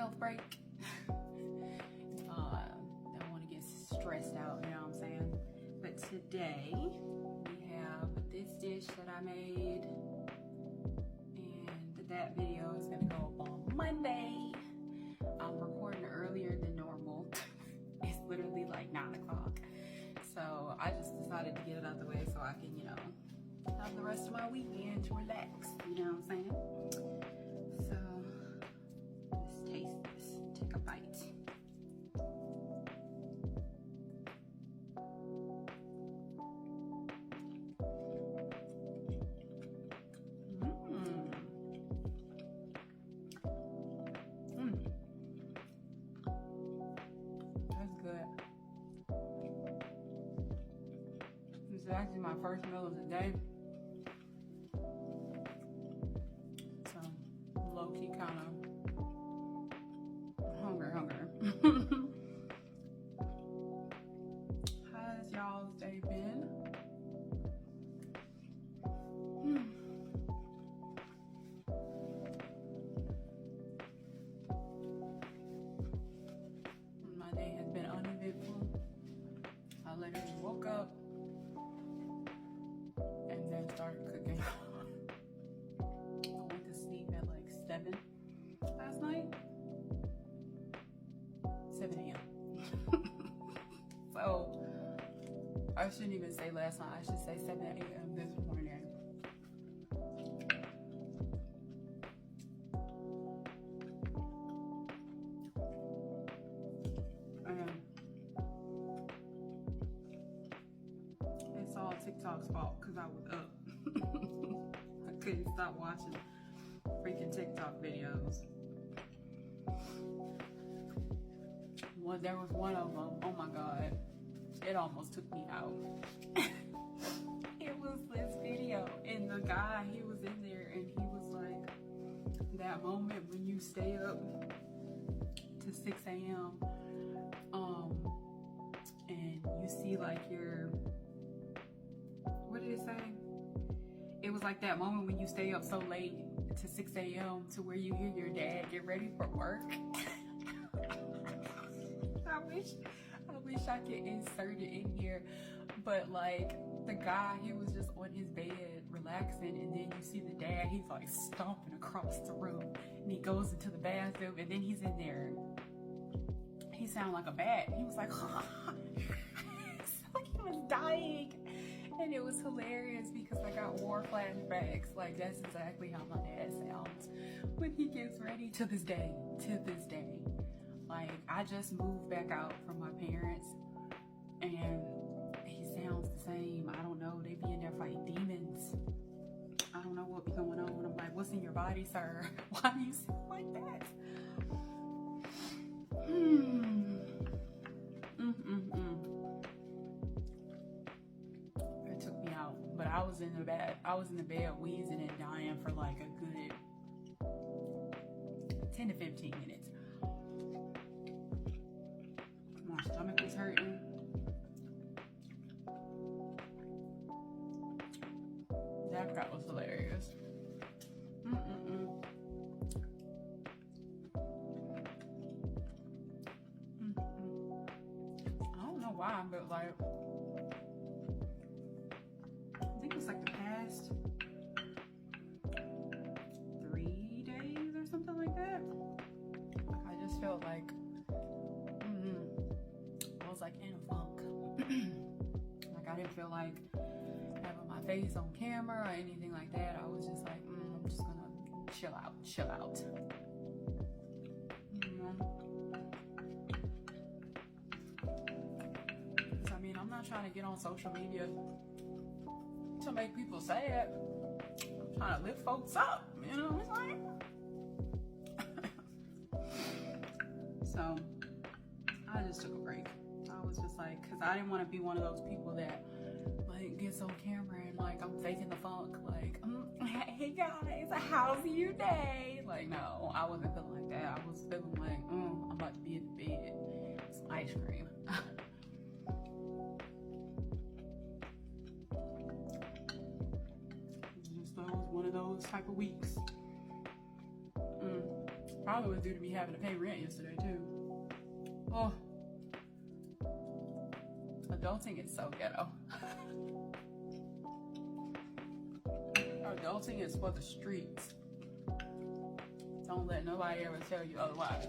health break. Don't want to get stressed out, you know what I'm saying? But today we have this dish that I made, and that video is gonna go up on Monday. I'm recording earlier than normal. It's literally like 9 o'clock. So I just decided to get it out the way so I can, you know, have the rest of my weekend to relax, you know what I'm saying? So let's taste this. Take a bite. That's good. This is actually my first meal of the day. So low-key kind of hungry. How's y'all's day been? My day has been uneventful. I literally woke up and then started cooking. I went to sleep at like 7 last night. 7 a.m. So I shouldn't even say last night. I should say 7 a.m. this morning. It's all TikTok's fault because I was up. I couldn't stop watching freaking TikTok videos. Well, there was one of them, oh my god, it almost took me out. It was this video, and the guy, he was in there, and he was like, that moment when you stay up to 6 a.m. And you see like your, what did it say? It was like that moment when you stay up so late to 6 a.m. to where you hear your dad get ready for work. I wish I could insert it in here, but like the guy, he was just on his bed relaxing, and then you see the dad, he's like stomping across the room, and he goes into the bathroom, and then he's in there. He sounded like a bat. He was like, it's like he was dying, and it was hilarious because I got war flashbacks. Like that's exactly how my dad sounds when he gets ready to this day. Like, I just moved back out from my parents, and he sounds the same. I don't know. They be in there fighting demons. I don't know what be going on. I'm like, what's in your body, sir? Why do you sound like that? It took me out. But I was in the bed wheezing and dying for like a good 10 to 15 minutes. My stomach was hurting. That crap was hilarious. I don't know why, but like, I think it was like the past 3 days or something like that. I just felt like I was like in a funk. Like I didn't feel like having my face on camera or anything like that. I was just like, I'm just gonna chill out. So, I mean, I'm not trying to get on social media to make people sad. I'm trying to lift folks up, you know what I'm saying? So I just took a break. I was just like, because I didn't want to be one of those people that like gets on camera and like I'm faking the funk, like hey guys, how's your day? Like, no, I wasn't feeling like that. I was feeling like I'm about to be in the bed, some ice cream. Just one of those type of weeks. probably was due to me having to pay rent yesterday too. Oh, adulting is so ghetto. Adulting is for the streets. Don't let nobody ever tell you otherwise.